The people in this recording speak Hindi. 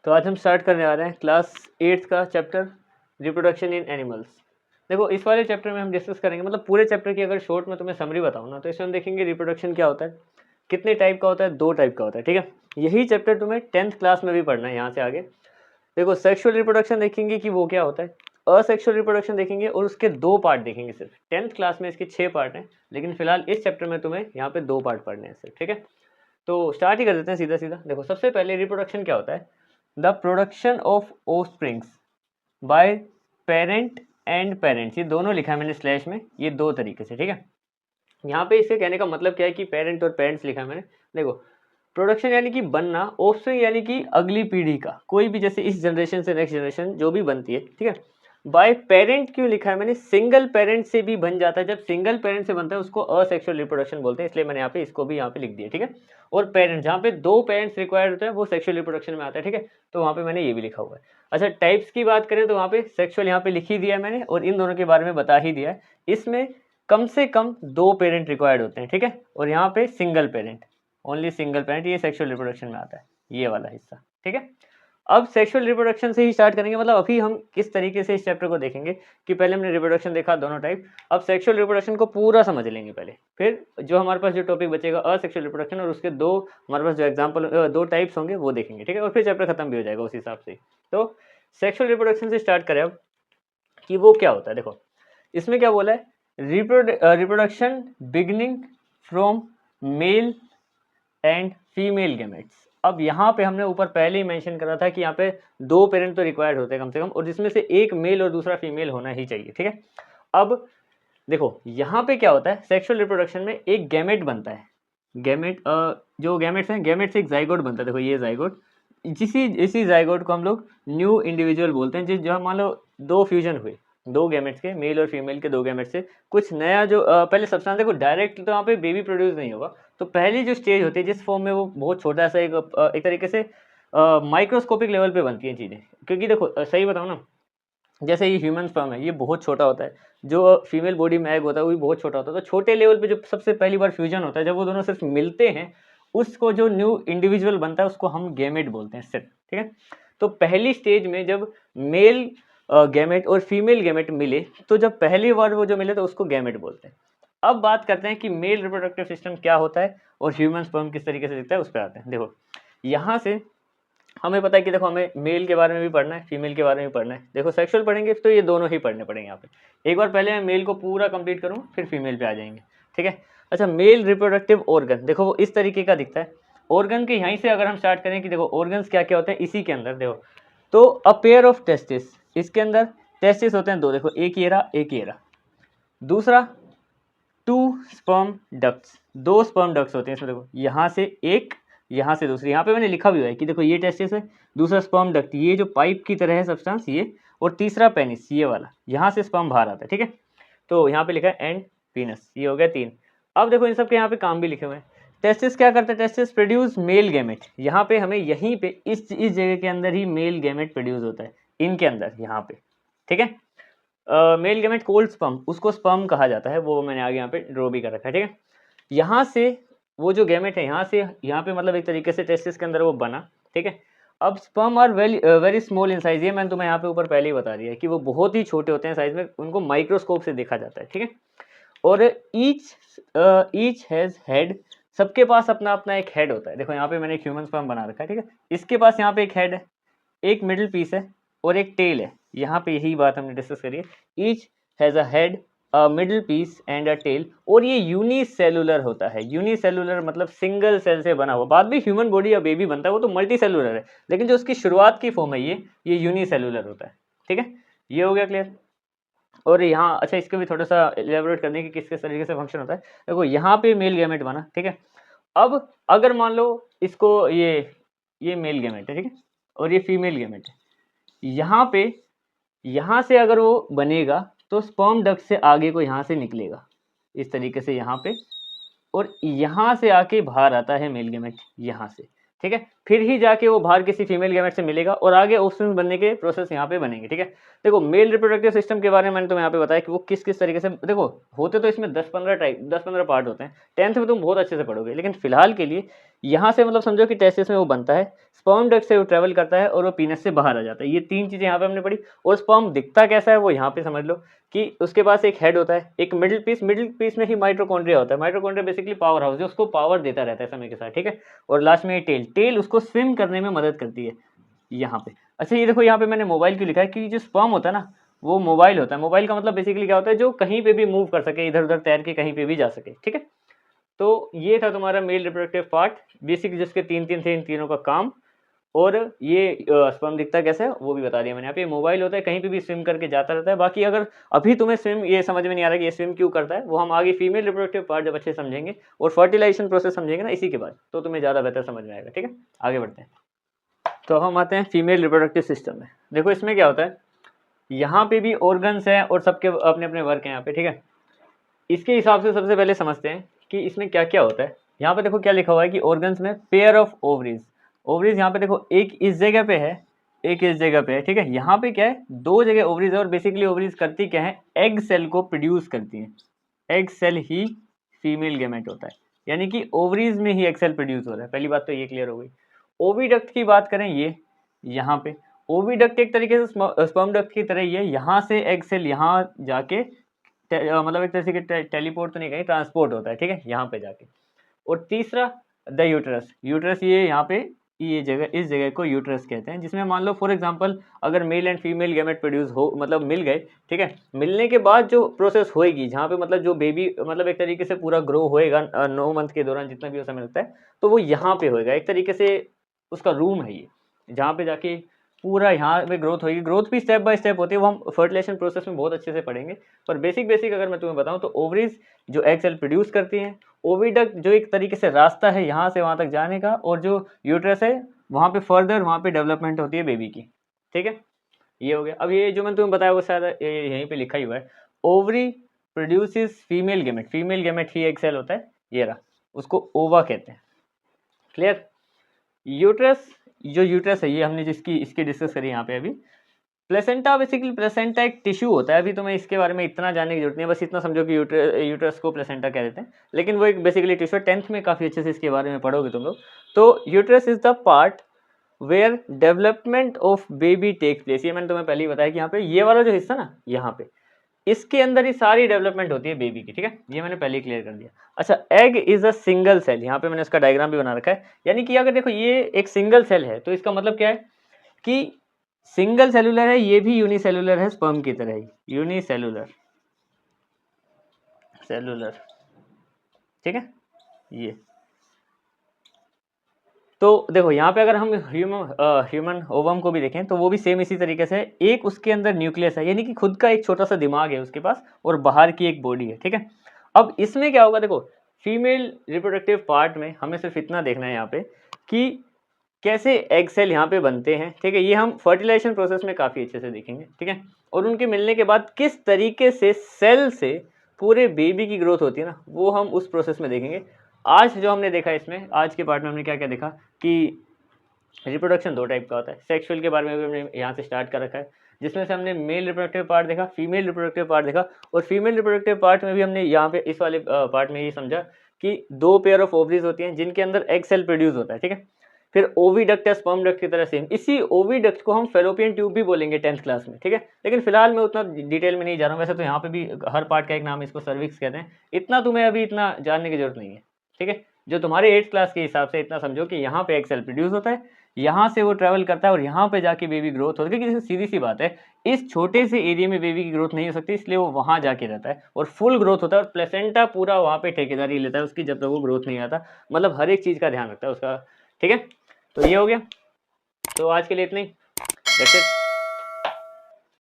तो आज हम स्टार्ट करने आ रहे हैं क्लास 8th का चैप्टर रिप्रोडक्शन इन एनिमल्स। देखो इस वाले चैप्टर में हम डिस्कस करेंगे, मतलब पूरे चैप्टर की अगर शॉर्ट में तुम्हें समरी बताऊँ ना, तो इसमें हम देखेंगे रिप्रोडक्शन क्या होता है, कितने टाइप का होता है, 2 टाइप का होता है। ठीक है, यही चैप्टर तुम्हें 10th क्लास में भी पढ़ना है। यहाँ से आगे देखो सेक्सुअल रिप्रोडक्शन देखेंगे कि वो क्या होता है, असेक्सुअल रिप्रोडक्शन देखेंगे और उसके 2 पार्ट देखेंगे। सिर्फ 10th क्लास में इसके 6 पार्ट हैं, लेकिन फिलहाल इस चैप्टर में तुम्हें यहाँ पे 2 पार्ट पढ़ने हैं सिर्फ। ठीक है, तो स्टार्ट ही कर देते हैं सीधा सीधा। देखो सबसे पहले रिप्रोडक्शन क्या होता है, the production of offsprings by parent and parents. ये दोनों लिखा है मैंने स्लैश में, ये 2 तरीके से। ठीक है, यहाँ पे इसके कहने का मतलब क्या है कि पेरेंट और पेरेंट्स लिखा है मैंने। देखो प्रोडक्शन यानी कि बनना, ऑफस्प्रिंग यानी कि अगली पीढ़ी का कोई भी, जैसे इस जनरेशन से नेक्स्ट जनरेशन जो भी बनती है। ठीक है, बाय पेरेंट क्यों लिखा है मैंने, सिंगल पेरेंट से भी बन जाता है। जब सिंगल पेरेंट से बनता है उसको असेक्सुअल रिप्रोडक्शन बोलते हैं, इसलिए मैंने यहाँ पे इसको भी यहाँ पे लिख दिया। ठीक है, और पेरेंट जहाँ पे 2 पेरेंट्स रिक्वायर्ड होते हैं वो सेक्सुअल रिप्रोडक्शन में आता है। ठीक है, तो वहाँ पे मैंने ये भी लिखा हुआ है। अच्छा टाइप्स की बात करें तो वहाँ पे सेक्सुअल यहाँ पे लिख ही दिया है मैंने, और इन दोनों के बारे में बता ही दिया है। इसमें कम से कम 2 पेरेंट रिक्वायर्ड होते हैं। ठीक है, और यहाँ पे single parent, only single parent, ये सेक्सुअल रिप्रोडक्शन में आता है, ये वाला हिस्सा। ठीक है, अब सेक्सुअल रिप्रोडक्शन से ही स्टार्ट करेंगे, मतलब अभी हम किस तरीके से इस चैप्टर को देखेंगे कि पहले हमने रिप्रोडक्शन देखा दोनों टाइप, अब सेक्सुअल रिप्रोडक्शन को पूरा समझ लेंगे पहले, फिर जो हमारे पास जो टॉपिक बचेगा असेक्सुअल रिप्रोडक्शन, और उसके 2 हमारे पास जो एग्जाम्पल 2 टाइप्स होंगे वो देखेंगे। ठीक है, और फिर चैप्टर खत्म भी हो जाएगा उस हिसाब से। तो सेक्सुअल रिप्रोडक्शन से स्टार्ट करें अब कि वो क्या होता है। देखो इसमें क्या बोला है, reproduction beginning from male and female gametes. अब यहाँ पे हमने ऊपर पहले ही मेंशन करा था कि यहाँ पे 2 पेरेंट तो रिक्वायर्ड होते हैं कम से कम, और जिसमें से एक मेल और दूसरा फीमेल होना ही चाहिए। ठीक है, अब देखो यहाँ पे क्या होता है, सेक्सुअल रिप्रोडक्शन में एक गैमेट बनता है। गैमेट जो गैमेट्स हैं, गैमेट से एक जाइगोट बनता है। देखो ये जाइगोट, इसी जाइगोट को हम लोग न्यू इंडिविजुअल बोलते हैं। जो मान लो 2 फ्यूजन हुए, 2 गैमेट्स के, मेल और फीमेल के 2 गैमेट्स से कुछ नया जो पहले सब्सटेंस, देखो डायरेक्ट तो वहाँ पे बेबी प्रोड्यूस नहीं होगा, तो पहली जो स्टेज होती है जिस फॉर्म में, वो बहुत छोटा सा एक तरीके से माइक्रोस्कोपिक लेवल पे बनती हैं चीज़ें। क्योंकि देखो सही बताऊँ ना, जैसे ये ह्यूमन स्पर्म है, ये बहुत छोटा होता है, जो फीमेल बॉडी में एग होता है वो भी बहुत छोटा होता है। तो छोटे लेवल पे जो सबसे पहली बार फ्यूजन होता है, जब वो दोनों सिर्फ मिलते हैं, उसको जो न्यू इंडिविजुअल बनता है उसको हम गैमेट बोलते हैं सिर्फ। ठीक है, तो पहली स्टेज में जब मेल गैमेट और फीमेल गैमेट मिले, तो जब पहली बार वो जो मिले तो उसको गैमेट बोलते हैं। अब बात करते हैं कि मेल रिप्रोडक्टिव सिस्टम क्या होता है और ह्यूमन स्पर्म किस तरीके से दिखता है, उस पर आते हैं। देखो यहाँ से हमें पता है कि देखो हमें मेल के बारे में भी पढ़ना है, फीमेल के बारे में भी पढ़ना है। देखो सेक्सुअल पढ़ेंगे तो ये दोनों ही पढ़ने पड़ेंगे यहाँ पे। एक बार पहले मैं मेल को पूरा कंप्लीट करूँ, फिर फीमेल पे आ जाएंगे। ठीक है, अच्छा मेल रिप्रोडक्टिव ऑर्गन, देखो वो इस तरीके का दिखता है। ऑर्गन के यहीं से अगर हम स्टार्ट करें कि देखो ऑर्गन्स क्या क्या होते हैं इसी के अंदर, देखो तो अ पेयर ऑफ टेस्टिस, इसके अंदर टेस्टिस होते हैं 2, देखो एक ये रहा एक ये रहा। दूसरा 2 स्पर्म डक्ट्स, 2 स्पर्म डक्ट्स होते हैं इसमें। देखो यहाँ से एक, यहाँ से दूसरी, यहाँ पे मैंने लिखा भी हुआ है कि देखो ये टेस्टिस है, दूसरा स्पर्म डक्ट, ये जो पाइप की तरह है सब्सटेंस ये, और तीसरा पेनिस ये वाला, यहाँ से स्पर्म बाहर आता है। ठीक है, तो यहाँ पे लिखा है एंड पीनस, ये हो गया 3। अब देखो इन सब के यहाँ पे काम भी लिखे हुए हैं। टेस्टिस क्या करता है, टेस्टिस प्रोड्यूस मेल गैमेट। यहाँ पे हमें यहीं पे इस जगह के अंदर ही मेल गैमेट प्रोड्यूस होता है, इनके अंदर यहाँ पे। ठीक है, मेल गैमेट कोल्ड स्पर्म, उसको स्पर्म कहा जाता है, वो मैंने आगे यहाँ पे ड्रॉ भी कर रखा है। ठीक है, यहाँ से वो जो गैमेट है यहाँ से यहाँ पे, मतलब एक तरीके से टेस्टिस के अंदर वो बना। ठीक है, अब sperm are very small in size, ये मैंने तुम्हें यहाँ पे ऊपर पहले ही बता दिया है कि वो बहुत ही छोटे होते हैं साइज में, उनको माइक्रोस्कोप से देखा जाता है। ठीक है, और ईच हैज हेड, सबके पास अपना अपना एक हेड होता है। देखो यहाँ पे मैंने एक ह्यूमन स्पर्म बना रखा है। ठीक है, इसके पास यहाँ पे एक हेड है, एक मिडिल पीस है और एक टेल है। यहाँ पे यही बात हमने डिस्कस करी है, each has a head, a middle piece and a tail, और ये यूनिसेलुलर होता है। यूनिसेलुलर मतलब सिंगल सेल से बना हुआ। बाद में ह्यूमन बॉडी या बेबी बनता है वो तो मल्टी सेलुलर है, लेकिन जो उसकी शुरुआत की फॉर्म है ये यूनिसेलुलर होता है। ठीक है, ये हो गया क्लियर। और यहाँ अच्छा इसको भी थोड़ा सा एलेबोरेट करने की किस तरीके से फंक्शन होता है। देखो यहाँ पे मेल गैमेट बना। ठीक है, अब अगर मान लो इसको ये मेल गैमेट है, ठीक है, और ये फीमेल गैमेट है, यहाँ पे यहाँ से अगर वो बनेगा तो स्पर्म डक्ट से आगे को यहाँ से निकलेगा इस तरीके से यहाँ पे, और यहाँ से आके बाहर आता है मेल गैमेट यहाँ से। ठीक है, फिर ही जाके वो बाहर किसी फीमेल गैमेट से मिलेगा और आगे ऑफस्प्रिंग बनने के प्रोसेस यहाँ पे बनेंगे। ठीक है, देखो मेल रिप्रोडक्टिव सिस्टम के बारे में मैंने तुम्हें यहाँ पे बताया कि वो किस किस तरीके से, देखो होते तो इसमें 10-15 पार्ट होते हैं, 10th में तुम बहुत अच्छे से पढ़ोगे, लेकिन फिलहाल के लिए यहाँ से मतलब समझो कि टेस्टिस में वो बनता है, स्पर्म डक्ट से वो ट्रेवल करता है और वो पीनस से बाहर आ जाता है। ये 3 चीज़ें यहाँ पे हमने पढ़ी। और स्पर्म दिखता कैसा है वो यहाँ पे समझ लो कि उसके पास एक हेड होता है, एक मिडिल पीस में ही माइटोकॉन्ड्रिया होता है। माइटोकॉन्ड्रिया बेसिकली पावर हाउस जो उसको पावर देता रहता है समय के साथ, ठीक है। और लास्ट में टेल उसको स्विम करने में मदद करती है यहाँ पे। अच्छा ये देखो यहाँ पे मैंने मोबाइल क्यों लिखा है कि जो स्पर्म होता है ना वो मोबाइल होता है। मोबाइल का मतलब बेसिकली क्या होता है, जो कहीं पे भी मूव कर सके, इधर उधर तैर के कहीं पे भी जा सके, ठीक है। तो ये था तुम्हारा मेल रिप्रोडक्टिव पार्ट, बेसिक जिसके तीन थे, इन तीनों का काम। और ये स्पर्म दिखता कैसे है वो भी बता दिया मैंने। यहाँ पे मोबाइल होता है, कहीं पे भी स्विम करके जाता रहता है। बाकी अगर अभी तुम्हें स्विम ये समझ में नहीं आ रहा कि ये स्विम क्यों करता है, वो हम आगे फीमेल रिप्रोडक्टिव पार्ट जब अच्छे समझेंगे और फर्टिलाइजेशन प्रोसेस समझेंगे ना इसी के बाद, तो तुम्हें ज़्यादा बेहतर समझ में आएगा, ठीक है। आगे बढ़ते हैं। तो हम आते हैं फीमेल रिप्रोडक्टिव सिस्टम में। देखो इसमें क्या होता है, यहाँ पे भी ऑर्गन्स हैं और सबके अपने अपने वर्क हैं यहाँ पे, ठीक है। इसके हिसाब से सबसे पहले समझते हैं कि इसमें क्या क्या होता है। यहाँ पे देखो क्या लिखा हुआ है कि ऑर्गन्स में पेयर ऑफ ओवरीज यहाँ पे देखो एक इस जगह पे है, एक इस जगह पे है, ठीक है। यहाँ पे क्या है, 2 जगह ओवरीज है और बेसिकली ओवरीज करती क्या है, एग सेल को प्रोड्यूस करती है। एग सेल ही फीमेल गेमेट होता है, यानी कि ओवरीज में ही एग सेल प्रोड्यूस हो रहा है। पहली बात तो ये क्लियर हो गई। ओविडक्ट की बात करें, ये यहाँ पे ओविडक्ट एक तरीके से स्पर्म डक्ट की तरह ही है। यहाँ से एग सेल यहाँ जाके मतलब एक तरह से टेलीपोर्ट तो नहीं कहीं, ट्रांसपोर्ट होता है, ठीक है, यहाँ पे जाके। और तीसरा द यूट्रस ये यहाँ पे ये जगह, इस जगह को यूट्रस कहते हैं, जिसमें मान लो फॉर एग्जांपल अगर male and female gamete produce हो, मतलब मिल गए, ठीक है। मिलने के बाद जो प्रोसेस होएगी, जहाँ पे मतलब जो बेबी मतलब एक तरीके से पूरा ग्रो होएगा 9 मंथ के दौरान जितना भी वो समय लगता है, तो वो यहाँ पे होएगा। एक तरीके से उसका रूम है ये, जहाँ पे जाके पूरा यहाँ पे ग्रोथ होगी। ग्रोथ भी स्टेप बाय स्टेप होती है, वो हम फर्टिलाइजेशन प्रोसेस में बहुत अच्छे से पढ़ेंगे। पर बेसिक अगर मैं तुम्हें बताऊँ तो ओवरीज जो एग सेल प्रोड्यूस करती हैं, ओविडक्ट जो एक तरीके से रास्ता है यहाँ से वहाँ तक जाने का, और जो यूट्रस है वहाँ पे फर्दर वहाँ पे डेवलपमेंट होती है बेबी की, ठीक है। ये हो गया। अब ये जो मैंने तुम्हें बताया वो शायद यहीं पे लिखा ही हुआ है, ओवरी प्रोड्यूसेस फीमेल गेमेट ही एग सेल होता है, ये रहा, उसको ओवा कहते हैं। क्लियर। यूट्रस है ये हमने जिसकी इसकी डिस्कस करी यहाँ पे अभी। प्लेसेंटा बेसिकली प्लेसेंटा एक टिश्यू होता है। अभी तुम्हें इसके बारे में इतना जानने की जरूरत नहीं है, बस इतना समझो कि यूट्रस को प्लेसेंटा कह देते हैं, लेकिन वो एक बेसिकली टिश्यू। 10th में काफ़ी अच्छे से इसके बारे में पढ़ोगे तुम लोग। तो uterus is the part where development of baby take place. ये मैंने तुम्हें पहले ही बताया कि यहाँ पे ये वाला जो हिस्सा ना, यहाँ पे इसके अंदर ही सारी डेवलपमेंट होती है बेबी की, ठीक है। ये मैंने पहले ही क्लियर कर दिया। अच्छा, egg is a single cell, यहाँ पे मैंने इसका डायग्राम भी बना रखा है। यानी कि अगर देखो ये एक सिंगल सेल है तो इसका मतलब क्या है कि सिंगल सेलुलर है, ये भी यूनिसेलुलर है स्पर्म की तरह ही, यूनिसेलुलर ठीक है। ये तो देखो यहाँ पे अगर हम ह्यूमन ओवम को भी देखें तो वो भी सेम इसी तरीके से, एक उसके अंदर न्यूक्लियस है, यानी कि खुद का एक छोटा सा दिमाग है उसके पास, और बाहर की एक बॉडी है, ठीक है। अब इसमें क्या होगा, देखो फीमेल रिप्रोडक्टिव पार्ट में हमें सिर्फ इतना देखना है यहाँ पे कि कैसे एग सेल यहाँ पे बनते हैं, ठीक है। ये हम फर्टिलाइजेशन प्रोसेस में काफ़ी अच्छे से देखेंगे, ठीक है। और उनके मिलने के बाद किस तरीके से सेल से पूरे बेबी की ग्रोथ होती है ना, वो हम उस प्रोसेस में देखेंगे। आज जो हमने देखा इसमें, आज के पार्ट में हमने क्या क्या देखा कि रिप्रोडक्शन 2 टाइप का होता है। सेक्सुअल के बारे में भी हमने यहाँ से स्टार्ट कर रखा है, जिसमें से हमने मेल रिप्रोडक्टिव पार्ट देखा, फीमेल रिप्रोडक्टिव पार्ट देखा। और फीमेल रिप्रोडक्टिव पार्ट में भी हमने यहाँ पे इस वाले पार्ट में ये समझा कि 2 पेयर ऑफ ओवरीज होती हैं जिनके अंदर एग सेल प्रोड्यूस होता है, ठीक है। फिर ओविडक्ट या स्पर्म डक्ट की तरह सेम, इसी ओविडक्ट को हम फेलोपियन ट्यूब भी बोलेंगे 10th क्लास में, ठीक है। लेकिन फिलहाल मैं उतना डिटेल में नहीं जा रहा हूँ। वैसे तो यहाँ पे भी हर पार्ट का एक नाम, इसको सर्विक्स कहते हैं। इतना तुम्हें अभी इतना जानने की जरूरत नहीं है, ठीक है। जो तुम्हारे 8th क्लास के हिसाब से इतना समझो कि यहाँ पे एग सेल प्रोड्यूस होता है, यहाँ से वो ट्रैवल करता है और यहाँ पे जाके बेबी ग्रोथ होती है। क्योंकि सीधी सी बात है, इस छोटे से एरिया में बेबी की ग्रोथ नहीं हो सकती, इसलिए वो वहाँ जाके रहता है और फुल ग्रोथ होता है। और प्लेसेंटा पूरा वहाँ पे ठेकेदारी लेता है उसकी, जब तक वो ग्रोथ नहीं आता, मतलब हर एक चीज़ का ध्यान रखता है उसका, ठीक है। तो ये हो गया। तो आज के लिए इतना ही, दैट्स इट।